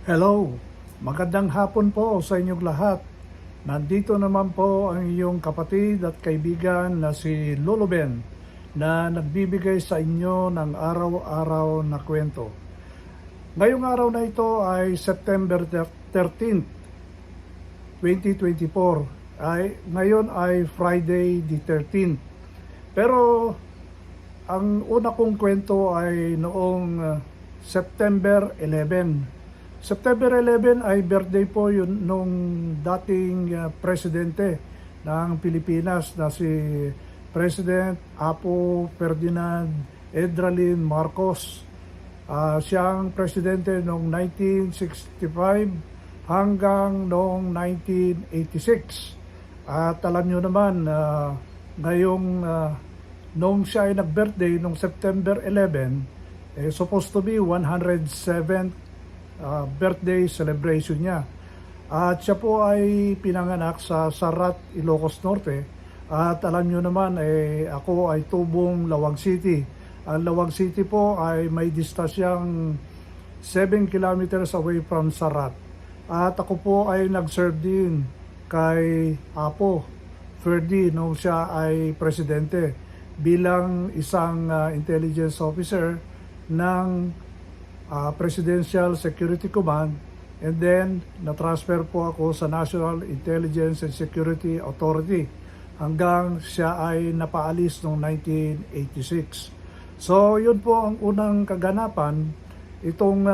Hello, magandang hapon po sa inyong lahat. Nandito naman po ang iyong kapatid at kaibigan na si Lolo Ben na nagbibigay sa inyo ng araw-araw na kwento. Ngayong araw na ito ay September 13th, 2024. Ngayon ay Friday the 13th. Pero ang una kong kwento ay noong September 11. September 11 ay birthday po yun nung dating presidente ng Pilipinas na si President Apo Ferdinand Edralin Marcos. Siyang presidente noong 1965 hanggang noong 1986. At alam nyo naman, noong siya ay nag-birthday noong September 11, supposed to be 107th birthday celebration niya. At siya po ay pinanganak sa Sarat, Ilocos Norte. At alam nyo naman, ako ay tubong Lawag City. Ang Lawag City po ay may distansyang 7 kilometers away from Sarat. At ako po ay nag-serve din kay Apo Ferdi nung siya ay presidente bilang isang intelligence officer ng Presidential Security Command, and then na-transfer po ako sa National Intelligence and Security Authority hanggang siya ay napaalis noong 1986. So yun po ang unang kaganapan itong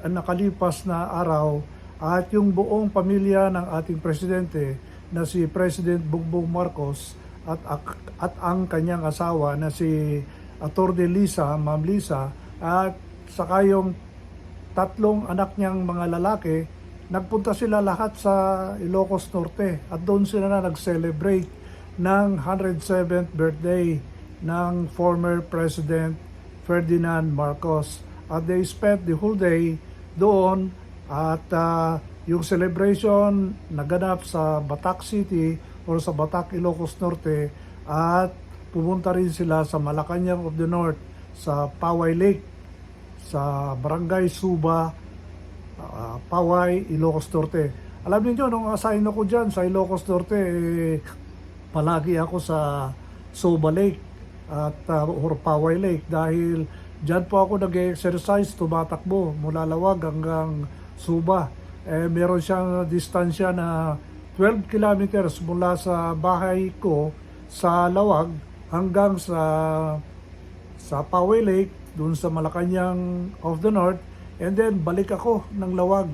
nakalipas na araw, at yung buong pamilya ng ating presidente na si President Bongbong Marcos at ang kanyang asawa na si Atty. Ma'am Lisa, at saka yung tatlong anak niyang mga lalaki, nagpunta sila lahat sa Ilocos Norte at doon sila na nag-celebrate ng 107th birthday ng former President Ferdinand Marcos. At they spent the whole day doon, at yung celebration naganap sa Batac City or sa Batac, Ilocos Norte, at pumunta rin sila sa Malacanang of the North, sa Poway Lake, sa Barangay Suba, Paway, Ilocos Norte. Alam niyo, nung assign ako dyan sa Ilocos Norte, palagi ako sa Suba Lake at or Paway Lake dahil dyan po ako nag-exercise, tumatakbo mula Lawag hanggang Suba. Meron siyang distansya na 12 kilometers mula sa bahay ko sa Lawag hanggang sa Paway Lake, doon sa Malacanang of the North, and then balik ako ng Lawag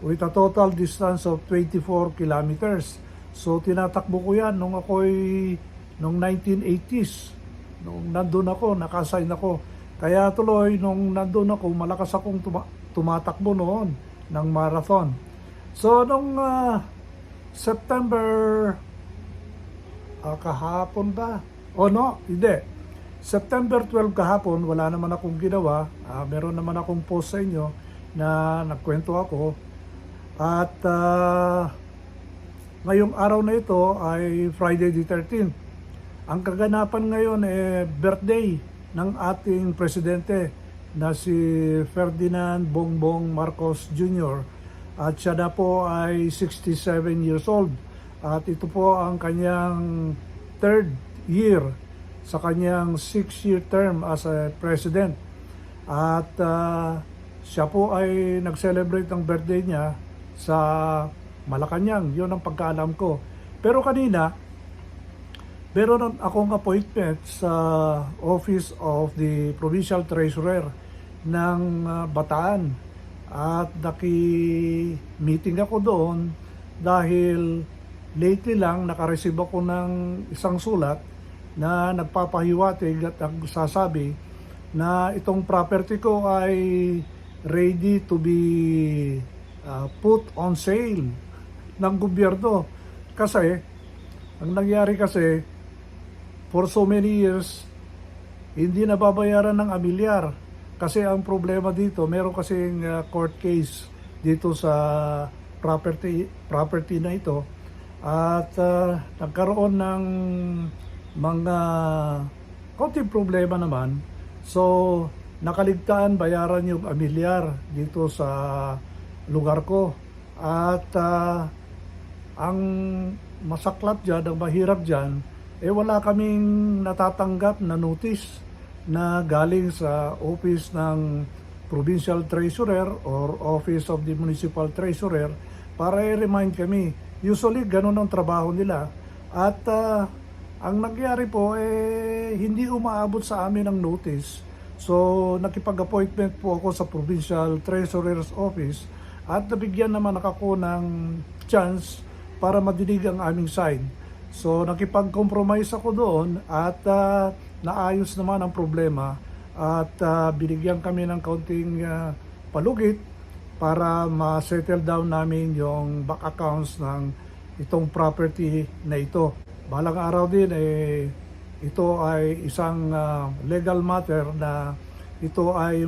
with a total distance of 24 kilometers. So tinatakbo ko yan nung 1980s, nung nandun ako, nakasign ako. Kaya tuloy nung nandun ako, malakas akong tumatakbo noon ng marathon. So nung September kahapon ba? O no, hindi. September 12 kahapon, wala naman akong ginawa. Meron naman akong post sa inyo na nagkwento ako. At ngayong araw na ito ay Friday the 13th. Ang kaganapan ngayon birthday ng ating presidente na si Ferdinand Bongbong Marcos Jr. At siya na po ay 67 years old. At ito po ang kanyang third year sa kanyang 6-year term as a president. At siya po ay nag-celebrate ng birthday niya sa Malacanang. Yun ang pagkaalam ko. Pero kanina, meron akong appointment sa Office of the Provincial Treasurer ng Bataan. At naki-meeting ako doon dahil lately lang nakareceive ako ng isang sulat na nagpapahiwatig at nagsasabi na itong property ko ay ready to be put on sale ng gobyerno. Kasi, ang nangyari kasi, for so many years, hindi nababayaran ng amilyar. Kasi ang problema dito, meron kasing court case dito sa property na ito. At nagkaroon ng mga konting problema naman. So, nakaligtaan bayaran yung amilyar dito sa lugar ko. At ang masaklap dyan, ang mahirap dyan, wala kaming natatanggap na notice na galing sa office ng Provincial Treasurer or Office of the Municipal Treasurer para i-remind kami. Usually, ganun ang trabaho nila. At ang nangyari po, hindi umaabot sa amin ang notice. So, nakipag-appointment po ako sa Provincial Treasurer's Office at nabigyan naman ako ng chance para madinig ang aming side. So, nakipag-compromise ako doon at naayos naman ang problema at binigyan kami ng kaunting palugit para ma-settle down namin yung bank accounts ng itong property na ito. Balang araw din, ito ay isang legal matter na ito ay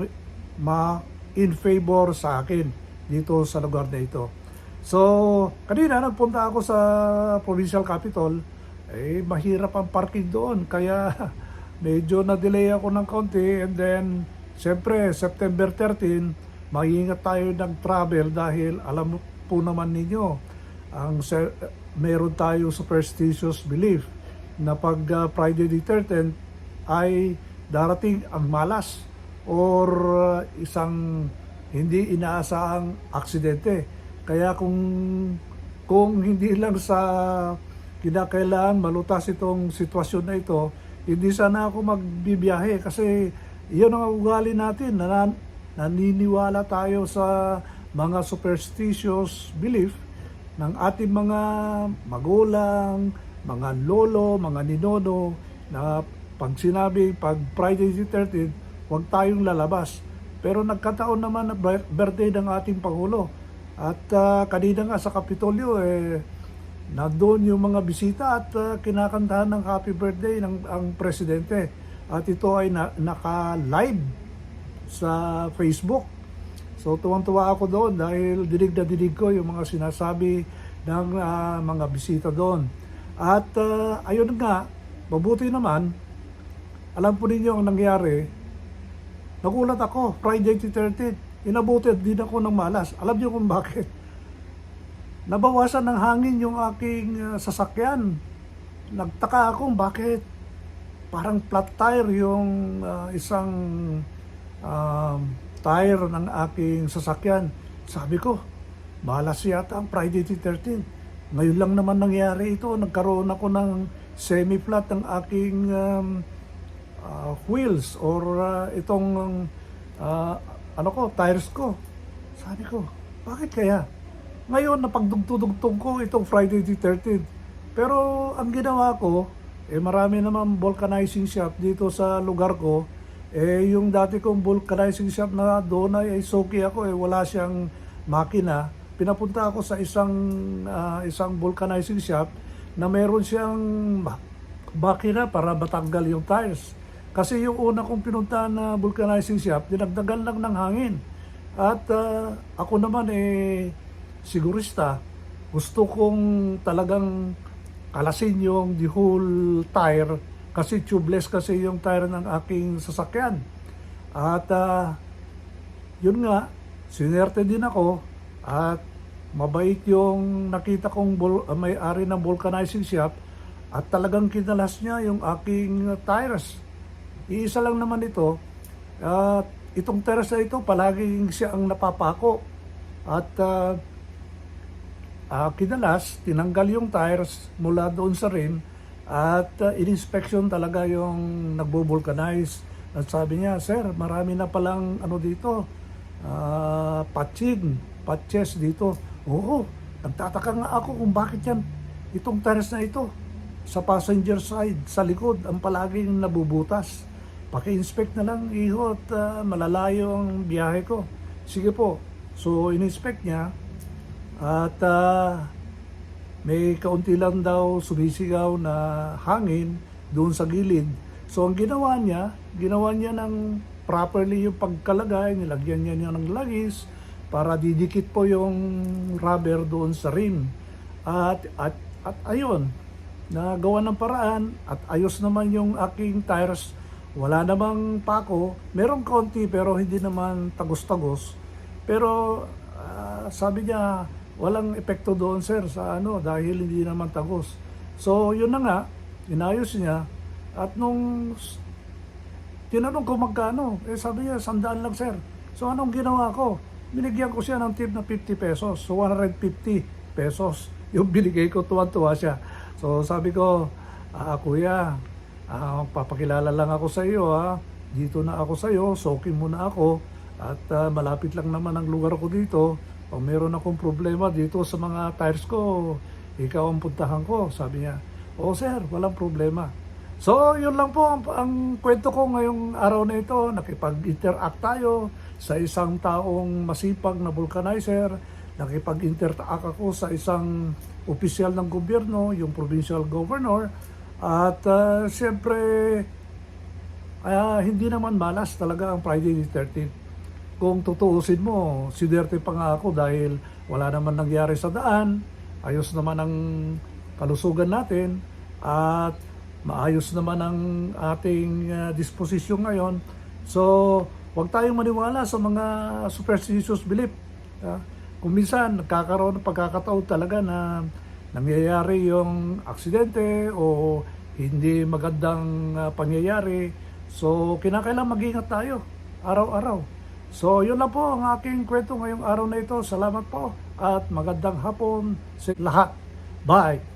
in favor sa akin dito sa lugar na ito. So, kanina nagpunta ako sa Provincial Capitol, mahirap ang parking doon, kaya medyo na-delay ako ng konti. And then, siyempre, September 13, mag-iingat tayo ng travel dahil alam po naman ninyo, meron tayo superstitious belief na pag Friday the 13th ay darating ang malas or isang hindi inaasahang aksidente. Kaya kung hindi lang sa kinakailangan malutas itong sitwasyon na ito, hindi sana ako magbibiyahe kasi iyon ang ugali natin, naniniwala tayo sa mga superstitious belief ng ating mga magulang, mga lolo, mga ninono na pag Friday the 13th, huwag tayong lalabas. Pero nagkataon naman na birthday ng ating Pangulo. At kanina nga sa Kapitolyo, nandun yung mga bisita at kinakantahan ng happy birthday ang presidente. At ito ay naka-live sa Facebook. So tuwang-tuwa ako doon dahil dinig na dinig ko yung mga sinasabi ng mga bisita doon. At ayun nga, mabuti naman, alam po ninyo ang nangyari. Nagulat ako, Friday the 13th, inabuted din ako ng malas. Alam niyo kung bakit? Nabawasan ng hangin yung aking sasakyan. Nagtaka ako bakit parang flat tire yung isang tire ng aking sasakyan. Sabi ko, malas yata ang Friday the 13th. Ngayon lang naman nangyari ito. Nagkaroon ako ng semi-flat ng aking wheels or itong tires ko. Sabi ko, bakit kaya? Ngayon napagdugtong ko itong Friday the 13th. Pero ang ginawa ko, marami naman vulcanizing shop dito sa lugar ko. Yung dati kong vulcanizing shop na doon ay suki ako, wala siyang makina. Pinapunta ako sa isang vulcanizing shop na meron siyang makina para matanggal yung tires. Kasi yung una kong pinuntahan na vulcanizing shop, dinagdagan lang ng hangin. At ako naman sigurista, gusto kong talagang kalasin yung the whole tire kasi tubeless kasi yung tire ng aking sasakyan. At yun nga, sinerte din ako at mabait yung nakita kong may-ari ng vulcanizing shop at talagang kinalas niya yung aking tires. Iisa lang naman ito. At itong tires na ito, palaging siya ang napapako. At kinalas, tinanggal yung tires mula doon sa rim at in-inspection talaga yung nagbo-vulcanize. At sabi niya, sir, marami na palang dito, patches dito. Oo, nagtataka nga ako kung bakit yan, itong tires na ito, sa passenger side, sa likod, ang palaging nabubutas. Paki-inspect na lang, iho, at malalayo ang biyahe ko. Sige po. So, in-inspect niya at may kaunti lang daw sumisigaw na hangin doon sa gilid. So, ang ginawa niya ng properly yung pagkalagay, nilagyan niya ng langis para didikit po yung rubber doon sa rim. At ayun, nagawa ng paraan at ayos naman yung aking tires. Wala namang pako, merong konti pero hindi naman tagos-tagos. Pero sabi niya, walang epekto doon sir sa ano dahil hindi naman tagos. So yun na nga, inayos niya at nung tinanong ko magkano, sabi niya 100 lang sir. So anong ginawa ko? Binigyan ko siya ng tip na 50 pesos. So 150 pesos yung binigay ko, tuwan-tuwa siya. So sabi ko, kuya, papakilala lang ako sa iyo ha. Dito na ako sa iyo, soaking muna ako. At malapit lang naman ang lugar ko dito. Pag meron akong problema dito sa mga tires ko, ikaw ang puntahan ko. Sabi niya, oo sir, walang problema. So yun lang po ang kwento ko ngayong araw na ito. Nakipag-interact tayo sa isang taong masipag na vulcanizer. Nakipag-interact ako sa isang opisyal ng gobyerno, yung provincial governor. At siyempre, hindi naman malas talaga ang Friday the 13th. Kung tutuusin mo, siderte pa nga ako dahil wala naman nangyari sa daan. Ayos naman ang kalusugan natin at maayos naman ang ating disposisyon ngayon. So, huwag tayong maniwala sa mga superstitious belief. Kung minsan, nagkakaroon ng pagkakataon talaga na nangyayari yung aksidente o hindi magandang pangyayari. So, kinakailangan mag-ingat tayo araw-araw. So, yun lang po ang aking kwento ngayong araw na ito. Salamat po at magandang hapon sa lahat. Bye!